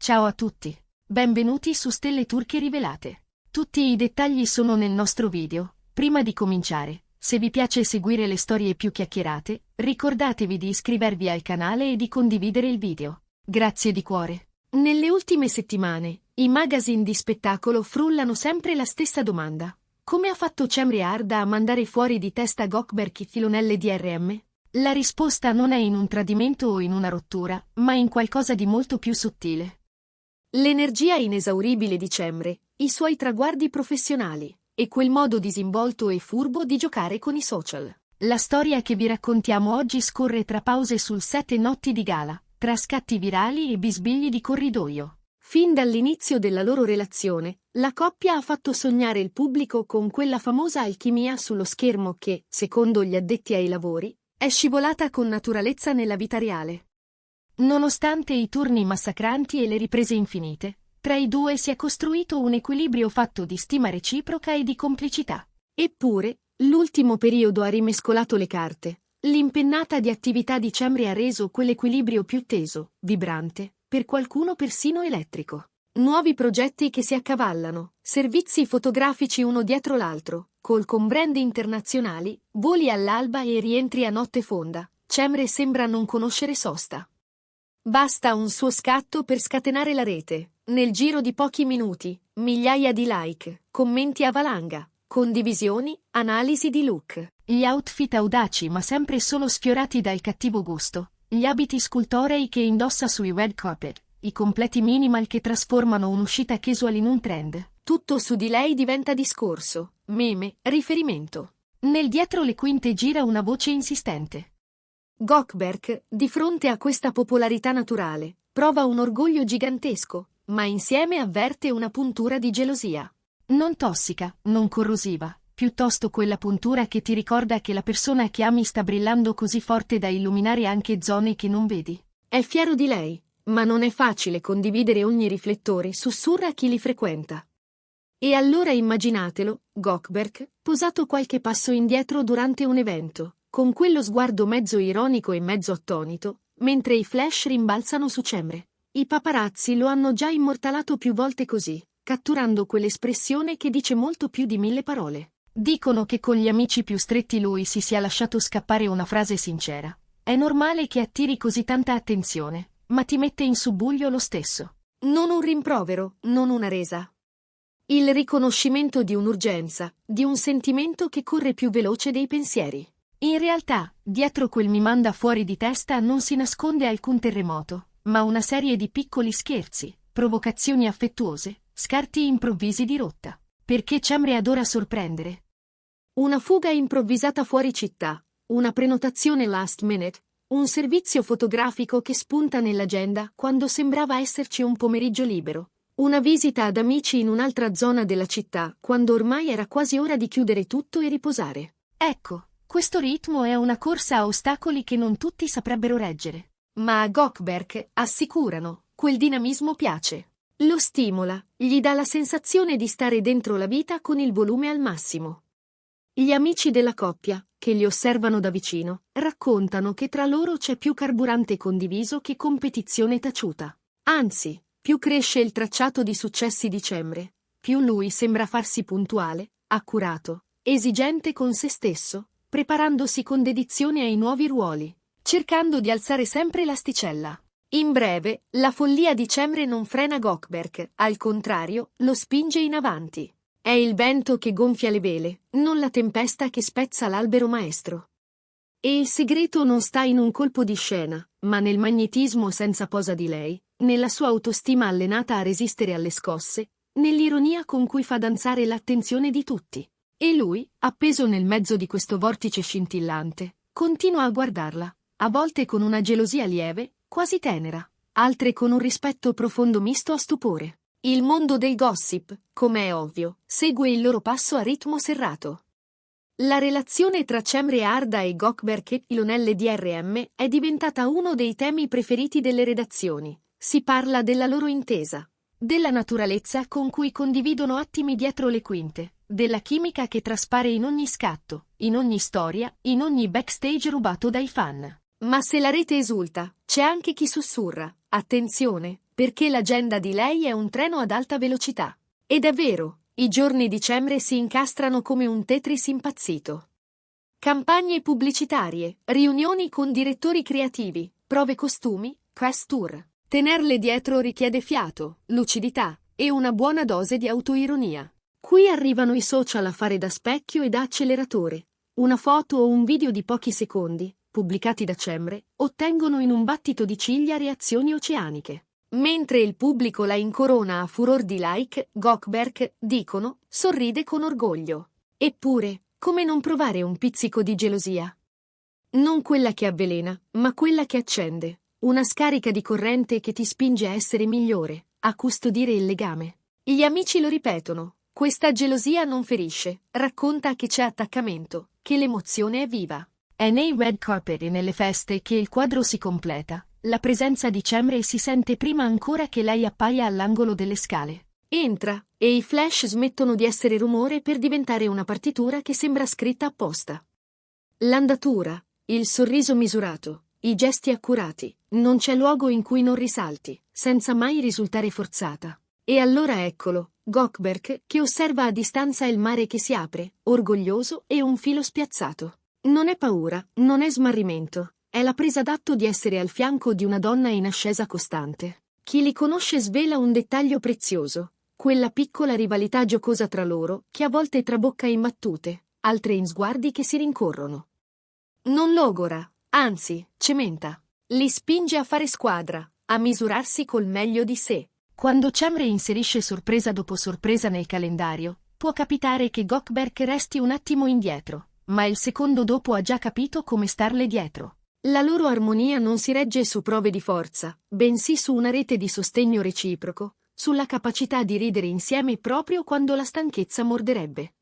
Ciao a tutti. Benvenuti su Stelle Turche Rivelate. Tutti i dettagli sono nel nostro video. Prima di cominciare, se vi piace seguire le storie più chiacchierate, ricordatevi di iscrivervi al canale e di condividere il video. Grazie di cuore. Nelle ultime settimane, i magazine di spettacolo frullano sempre la stessa domanda. Come ha fatto Cemre Arda a mandare fuori di testa Gökberk nell'EDRM? La risposta non è in un tradimento o in una rottura, ma in qualcosa di molto più sottile. L'energia inesauribile di Cemre, i suoi traguardi professionali, e quel modo disinvolto e furbo di giocare con i social. La storia che vi raccontiamo oggi scorre tra pause sul set e notti di gala, tra scatti virali e bisbigli di corridoio. Fin dall'inizio della loro relazione, la coppia ha fatto sognare il pubblico con quella famosa alchimia sullo schermo che, secondo gli addetti ai lavori, è scivolata con naturalezza nella vita reale. Nonostante i turni massacranti e le riprese infinite, tra i due si è costruito un equilibrio fatto di stima reciproca e di complicità. Eppure, l'ultimo periodo ha rimescolato le carte. L'impennata di attività di Cemre ha reso quell'equilibrio più teso, vibrante, per qualcuno persino elettrico. Nuovi progetti che si accavallano, servizi fotografici uno dietro l'altro, con brand internazionali, voli all'alba e rientri a notte fonda. Cemre sembra non conoscere sosta. Basta un suo scatto per scatenare la rete. Nel giro di pochi minuti, migliaia di like, commenti a valanga, condivisioni, analisi di look. Gli outfit audaci ma sempre solo sfiorati dal cattivo gusto, gli abiti scultorei che indossa sui red carpet, i completi minimal che trasformano un'uscita casual in un trend. Tutto su di lei diventa discorso, meme, riferimento. Nel dietro le quinte gira una voce insistente. Gökberk, di fronte a questa popolarità naturale, prova un orgoglio gigantesco, ma insieme avverte una puntura di gelosia. Non tossica, non corrosiva, piuttosto quella puntura che ti ricorda che la persona che ami sta brillando così forte da illuminare anche zone che non vedi. È fiero di lei, ma non è facile condividere ogni riflettore, sussurra chi li frequenta. E allora immaginatelo, Gökberk, posato qualche passo indietro durante un evento, con quello sguardo mezzo ironico e mezzo attonito, mentre i flash rimbalzano su Cemre. I paparazzi lo hanno già immortalato più volte così, catturando quell'espressione che dice molto più di 1000 parole. Dicono che con gli amici più stretti lui si sia lasciato scappare una frase sincera. È normale che attiri così tanta attenzione, ma ti mette in subbuglio lo stesso. Non un rimprovero, non una resa. Il riconoscimento di un'urgenza, di un sentimento che corre più veloce dei pensieri. In realtà, dietro quel mi manda fuori di testa non si nasconde alcun terremoto, ma una serie di piccoli scherzi, provocazioni affettuose, scarti improvvisi di rotta. Perché Cemre adora sorprendere. Una fuga improvvisata fuori città, una prenotazione last minute, un servizio fotografico che spunta nell'agenda quando sembrava esserci un pomeriggio libero. Una visita ad amici in un'altra zona della città, quando ormai era quasi ora di chiudere tutto e riposare. Ecco, questo ritmo è una corsa a ostacoli che non tutti saprebbero reggere. Ma a Gökberk, assicurano, quel dinamismo piace. Lo stimola, gli dà la sensazione di stare dentro la vita con il volume al massimo. Gli amici della coppia, che li osservano da vicino, raccontano che tra loro c'è più carburante condiviso che competizione taciuta. Anzi, più cresce il tracciato di successi di Cemre, più lui sembra farsi puntuale, accurato, esigente con se stesso, preparandosi con dedizione ai nuovi ruoli, cercando di alzare sempre l'asticella. In breve, la follia di Cemre non frena Gökberk, al contrario, lo spinge in avanti. È il vento che gonfia le vele, non la tempesta che spezza l'albero maestro. E il segreto non sta in un colpo di scena, ma nel magnetismo senza posa di lei, nella sua autostima allenata a resistere alle scosse, nell'ironia con cui fa danzare l'attenzione di tutti. E lui, appeso nel mezzo di questo vortice scintillante, continua a guardarla, a volte con una gelosia lieve, quasi tenera, altre con un rispetto profondo misto a stupore. Il mondo del gossip, come è ovvio, segue il loro passo a ritmo serrato. La relazione tra Cemre Arda e Gökberk nell'EDRM è diventata uno dei temi preferiti delle redazioni. Si parla della loro intesa, della naturalezza con cui condividono attimi dietro le quinte, della chimica che traspare in ogni scatto, in ogni storia, in ogni backstage rubato dai fan. Ma se la rete esulta, c'è anche chi sussurra: attenzione, perché l'agenda di lei è un treno ad alta velocità. Ed è vero, i giorni di dicembre si incastrano come un Tetris impazzito. Campagne pubblicitarie, riunioni con direttori creativi, prove costumi, press tour. Tenerle dietro richiede fiato, lucidità e una buona dose di autoironia. Qui arrivano i social a fare da specchio e da acceleratore. Una foto o un video di pochi secondi, pubblicati da Cemre, ottengono in un battito di ciglia reazioni oceaniche. Mentre il pubblico la incorona a furor di like, Gökberk, dicono, sorride con orgoglio. Eppure, come non provare un pizzico di gelosia? Non quella che avvelena, ma quella che accende. Una scarica di corrente che ti spinge a essere migliore, a custodire il legame. Gli amici lo ripetono. Questa gelosia non ferisce, racconta che c'è attaccamento, che l'emozione è viva. È nei red carpet e nelle feste che il quadro si completa. La presenza di Cemre si sente prima ancora che lei appaia all'angolo delle scale. Entra, e i flash smettono di essere rumore per diventare una partitura che sembra scritta apposta. L'andatura, il sorriso misurato, i gesti accurati, non c'è luogo in cui non risalti, senza mai risultare forzata. E allora eccolo, Gökberk, che osserva a distanza il mare che si apre, orgoglioso e un filo spiazzato. Non è paura, non è smarrimento, è la presa d'atto di essere al fianco di una donna in ascesa costante. Chi li conosce svela un dettaglio prezioso, quella piccola rivalità giocosa tra loro, che a volte trabocca in battute, altre in sguardi che si rincorrono. Non logora, anzi, cementa. Li spinge a fare squadra, a misurarsi col meglio di sé. Quando Cemre inserisce sorpresa dopo sorpresa nel calendario, può capitare che Gökberk resti un attimo indietro, ma il secondo dopo ha già capito come starle dietro. La loro armonia non si regge su prove di forza, bensì su una rete di sostegno reciproco, sulla capacità di ridere insieme proprio quando la stanchezza morderebbe.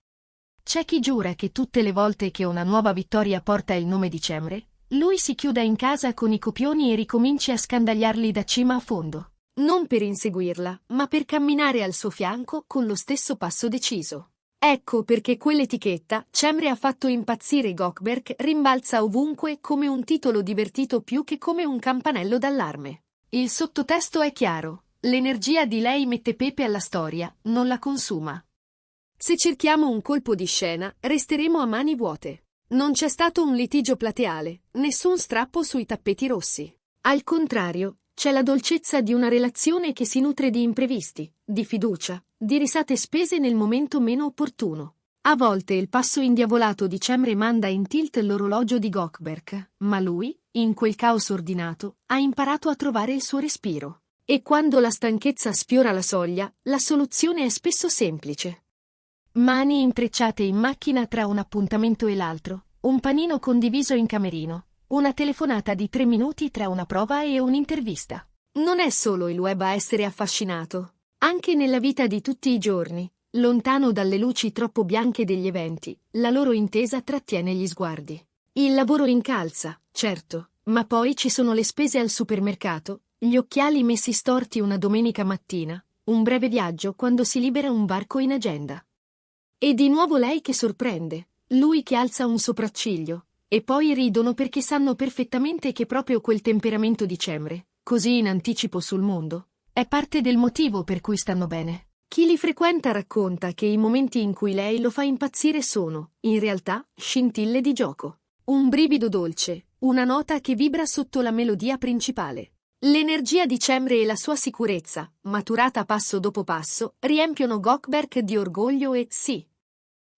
C'è chi giura che tutte le volte che una nuova vittoria porta il nome di Cemre, lui si chiuda in casa con i copioni e ricominci a scandagliarli da cima a fondo. Non per inseguirla, ma per camminare al suo fianco con lo stesso passo deciso. Ecco perché quell'etichetta, Cemre ha fatto impazzire Gökberk, rimbalza ovunque come un titolo divertito più che come un campanello d'allarme. Il sottotesto è chiaro, l'energia di lei mette pepe alla storia, non la consuma. Se cerchiamo un colpo di scena, resteremo a mani vuote. Non c'è stato un litigio plateale, nessun strappo sui tappeti rossi. Al contrario, c'è la dolcezza di una relazione che si nutre di imprevisti, di fiducia, di risate spese nel momento meno opportuno. A volte il passo indiavolato di Cemre manda in tilt l'orologio di Gökberk, ma lui, in quel caos ordinato, ha imparato a trovare il suo respiro. E quando la stanchezza sfiora la soglia, la soluzione è spesso semplice. Mani intrecciate in macchina tra un appuntamento e l'altro, un panino condiviso in camerino, una telefonata di 3 minuti tra una prova e un'intervista. Non è solo il web a essere affascinato. Anche nella vita di tutti i giorni, lontano dalle luci troppo bianche degli eventi, la loro intesa trattiene gli sguardi. Il lavoro incalza, certo, ma poi ci sono le spese al supermercato, gli occhiali messi storti una domenica mattina, un breve viaggio quando si libera un varco in agenda. E di nuovo lei che sorprende, lui che alza un sopracciglio, e poi ridono perché sanno perfettamente che proprio quel temperamento di Cemre, così in anticipo sul mondo, è parte del motivo per cui stanno bene. Chi li frequenta racconta che i momenti in cui lei lo fa impazzire sono, in realtà, scintille di gioco. Un brivido dolce, una nota che vibra sotto la melodia principale. L'energia di Cemre e la sua sicurezza, maturata passo dopo passo, riempiono Gökberk di orgoglio e, sì,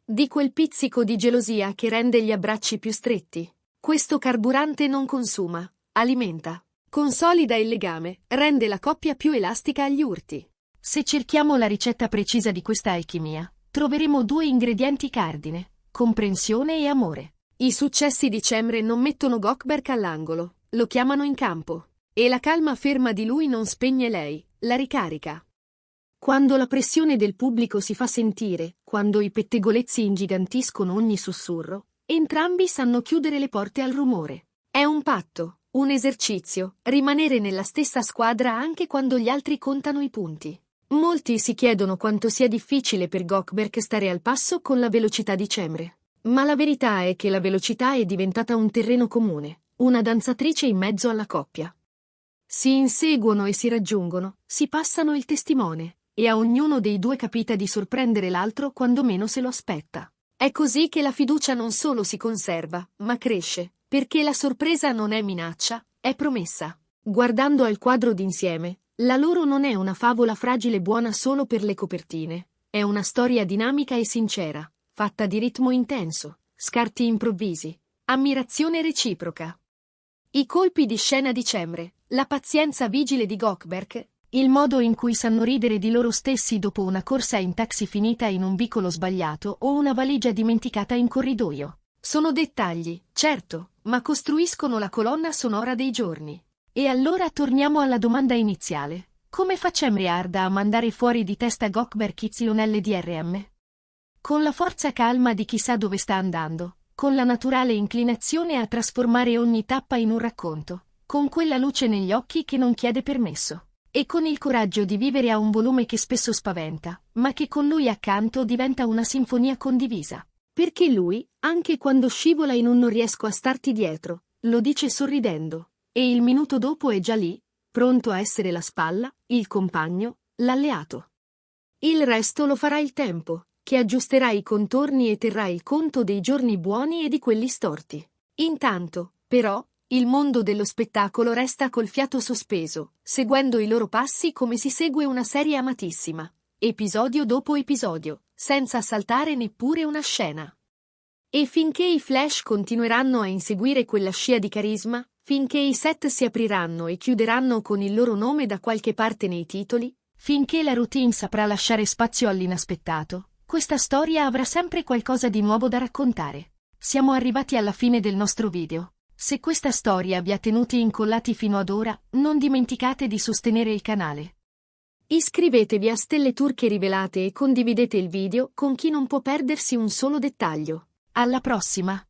di quel pizzico di gelosia che rende gli abbracci più stretti. Questo carburante non consuma, alimenta, consolida il legame, rende la coppia più elastica agli urti. Se cerchiamo la ricetta precisa di questa alchimia, troveremo 2 ingredienti cardine: comprensione e amore. I successi di Cemre non mettono Gökberk all'angolo, lo chiamano in campo. E la calma ferma di lui non spegne lei, la ricarica. Quando la pressione del pubblico si fa sentire, quando i pettegolezzi ingigantiscono ogni sussurro, entrambi sanno chiudere le porte al rumore. È un patto, un esercizio, rimanere nella stessa squadra anche quando gli altri contano i punti. Molti si chiedono quanto sia difficile per Gökberk stare al passo con la velocità di Cemre. Ma la verità è che la velocità è diventata un terreno comune, una danzatrice in mezzo alla coppia. Si inseguono e si raggiungono, si passano il testimone, e a ognuno dei due capita di sorprendere l'altro quando meno se lo aspetta. È così che la fiducia non solo si conserva, ma cresce, perché la sorpresa non è minaccia, è promessa. Guardando al quadro d'insieme, la loro non è una favola fragile buona solo per le copertine, è una storia dinamica e sincera, fatta di ritmo intenso, scarti improvvisi, ammirazione reciproca. I colpi di scena di Cemre, la pazienza vigile di Gökberk, il modo in cui sanno ridere di loro stessi dopo una corsa in taxi finita in un vicolo sbagliato o una valigia dimenticata in corridoio. Sono dettagli, certo, ma costruiscono la colonna sonora dei giorni. E allora torniamo alla domanda iniziale. Come fa Cemre Arda a mandare fuori di testa Gökberk YLDRM? Con la forza calma di chi sa dove sta andando, con la naturale inclinazione a trasformare ogni tappa in un racconto, con quella luce negli occhi che non chiede permesso, e con il coraggio di vivere a un volume che spesso spaventa, ma che con lui accanto diventa una sinfonia condivisa. Perché lui, anche quando scivola in un non riesco a starti dietro, lo dice sorridendo. E il minuto dopo è già lì, pronto a essere la spalla, il compagno, l'alleato. Il resto lo farà il tempo, che aggiusterà i contorni e terrà il conto dei giorni buoni e di quelli storti. Intanto, però, il mondo dello spettacolo resta col fiato sospeso, seguendo i loro passi come si segue una serie amatissima, episodio dopo episodio, senza saltare neppure una scena. E finché i flash continueranno a inseguire quella scia di carisma, finché i set si apriranno e chiuderanno con il loro nome da qualche parte nei titoli, finché la routine saprà lasciare spazio all'inaspettato, questa storia avrà sempre qualcosa di nuovo da raccontare. Siamo arrivati alla fine del nostro video. Se questa storia vi ha tenuti incollati fino ad ora, non dimenticate di sostenere il canale. Iscrivetevi a Stelle Turche Rivelate e condividete il video con chi non può perdersi un solo dettaglio. Alla prossima!